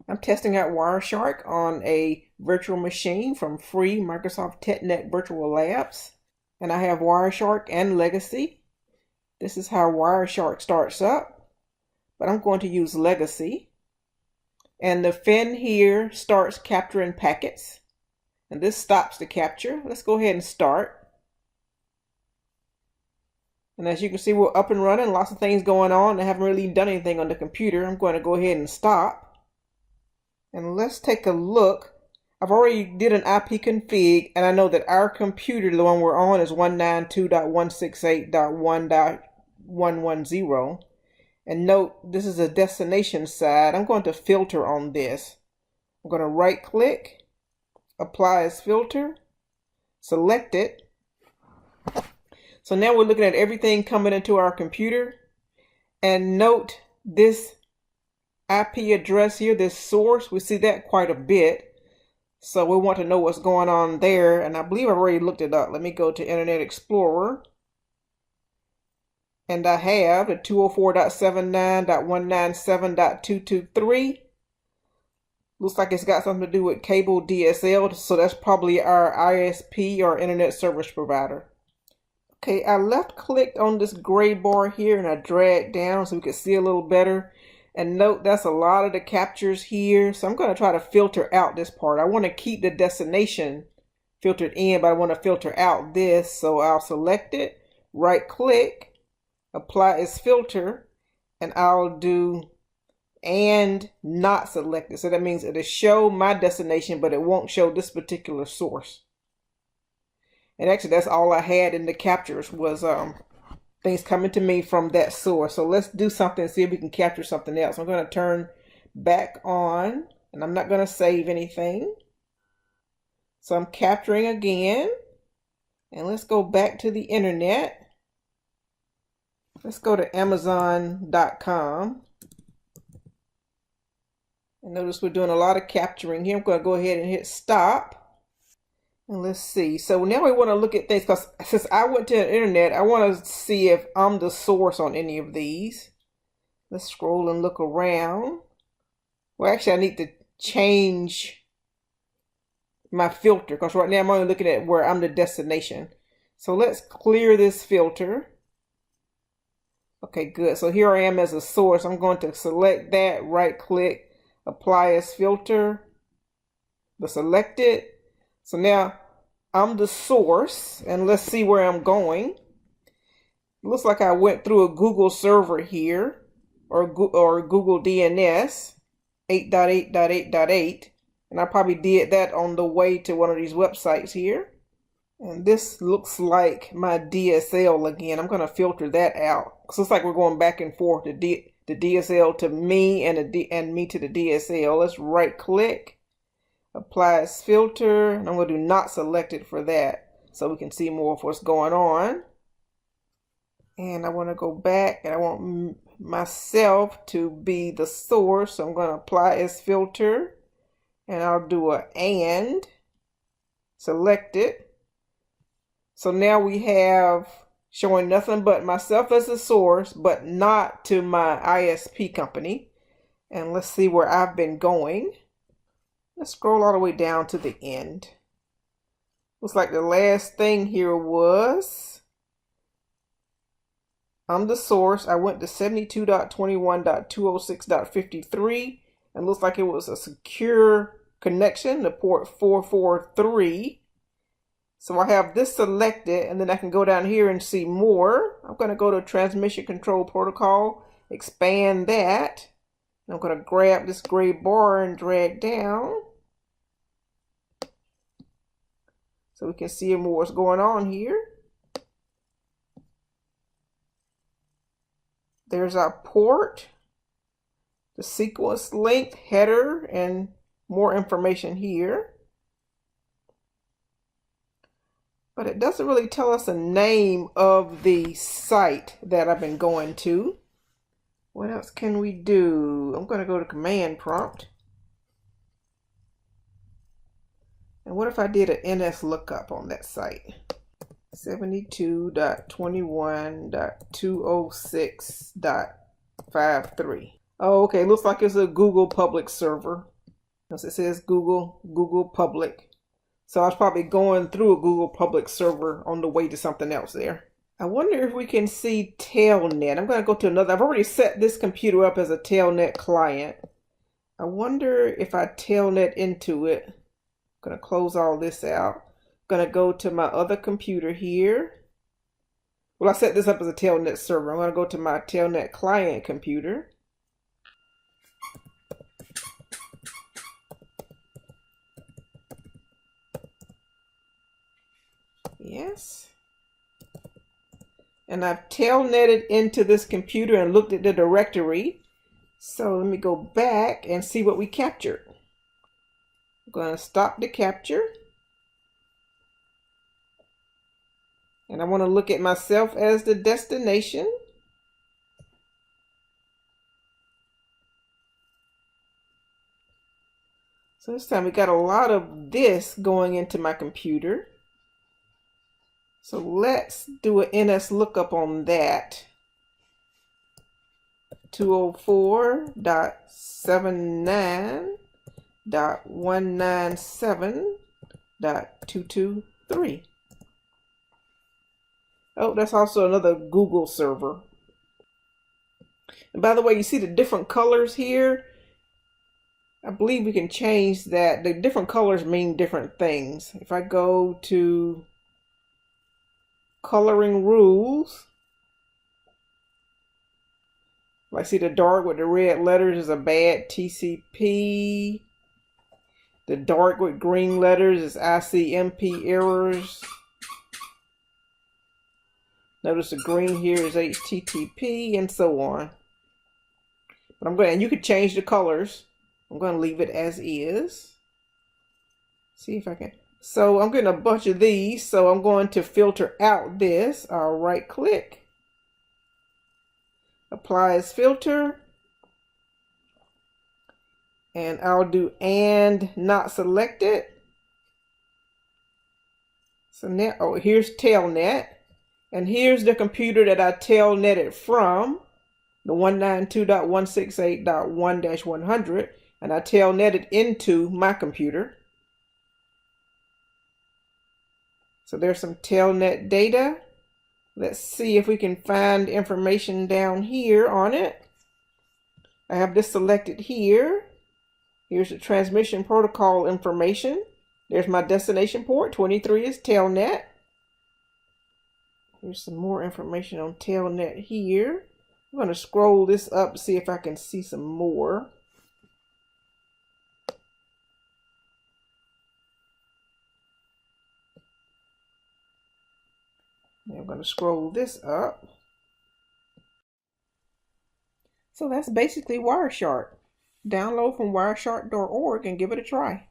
I'm testing out Wireshark on a virtual machine from free Microsoft TechNet Virtual Labs. And I have Wireshark and Legacy. This is how Wireshark starts up, but I'm going to use Legacy. And the fin here starts capturing packets. And this stops the capture. Let's go ahead and start. And as you can see, we're up and running, lots of things going on. I haven't really done anything on the computer. I'm going to go ahead and stop. And let's take a look. I've already did an IP config, and I know that our computer, the one we're on, is 192.168.1.110. And note, this is a destination side. I'm going to filter on this. I'm going to right click, apply as filter, select it. So now we're looking at everything coming into our computer. And note this IP address here, this source, we see that quite a bit. So we want to know what's going on there. And I believe I've already looked it up. Let me go to Internet Explorer. And I have the 204.79.197.223. Looks like it's got something to do with cable DSL. So that's probably our ISP or Internet Service Provider. Okay, I left clicked on this gray bar here and I dragged down so we could see a little better. And note, that's a lot of the captures here. So I'm going to try to filter out this part. I want to keep the destination filtered in, but I want to filter out this. So I'll select it, right click, apply as filter, and I'll do and not selected. So that means it'll show my destination, but it won't show this particular source. And actually, that's all I had in the captures was things coming to me from that source. So let's do something and see if we can capture something else. I'm going to turn back on, and I'm not going to save anything. So I'm capturing again. And let's go back to the internet. Let's go to Amazon.com. And notice we're doing a lot of capturing here. I'm going to go ahead and hit stop. And let's see. So now we want to look at things, because since I went to the internet, I want to see if I'm the source on any of these. Let's scroll and look around. Well, actually, I need to change my filter, because right now I'm only looking at where I'm the destination. So let's clear this filter. Okay, good. So here I am as a source. I'm going to select that, right click, apply as filter, select it. So now I'm the source, and let's see where I'm going. It looks like I went through a Google server here, or Google DNS 8.8.8.8, and I probably did that on the way to one of these websites here. And this looks like my DSL again. I'm going to filter that out. So it looks like we're going back and forth, the DSL to me and me to the DSL. Let's right click, apply as filter, and I'm going to do not selected for that so we can see more of what's going on. And I want to go back, and I want myself to be the source, so I'm going to apply as filter, and I'll do a and select it. So now we have showing nothing but myself as the source, but not to my ISP company. And let's see where I've been going. Let's scroll all the way down to the end. Looks like the last thing here was I'm the source. I went to 72.21.206.53, and looks like it was a secure connection to port 443. So I have this selected, and then I can go down here and see more. I'm going to go to Transmission Control Protocol, expand that. I'm going to grab this gray bar and drag down so we can see more what's going on here. There's our port, the sequence length, header, and more information here. But it doesn't really tell us the name of the site that I've been going to. What else can we do? I'm going to go to command prompt. And what if I did an NS lookup on that site? 72.21.206.53. Oh, okay. Looks like it's a Google public server. Notice it says Google Public. So I was probably going through a Google Public server on the way to something else there. I wonder if we can see Telnet. I'm going to go to another. I've already set this computer up as a Telnet client. I wonder if I Telnet into it. I'm going to close all this out. I'm going to go to my other computer here. Well, I set this up as a Telnet server. I'm going to go to my Telnet client computer. Yes. And I've telnetted into this computer and looked at the directory. So let me go back and see what we captured. I'm going to stop the capture. And I want to look at myself as the destination. So this time we got a lot of this going into my computer. So let's do an NS lookup on that. 204.79.197.223. Oh, that's also another Google server. And by the way, you see the different colors here? I believe we can change that. The different colors mean different things. If I go to coloring rules, I see the dark with the red letters is a bad TCP. The dark with green letters is ICMP errors. Notice the green here is HTTP and so on. But I'm going, and you could change the colors. I'm going to leave it as is. See if I can. So I'm getting a bunch of these. So I'm going to filter out this. I'll right click. Apply as filter. And I'll do and not selected. So now, oh, here's Telnet. And here's the computer that I telnetted from, the 192.168.1-100, and I telnetted into my computer. So there's some telnet data. Let's see if we can find information down here on it. I have this selected here. Here's the transmission protocol information. There's my destination port, 23 is telnet. Here's some more information on telnet here. I'm going to scroll this up to see if I can see some more. I'm going to scroll this up. So that's basically Wireshark. Download from wireshark.org and give it a try.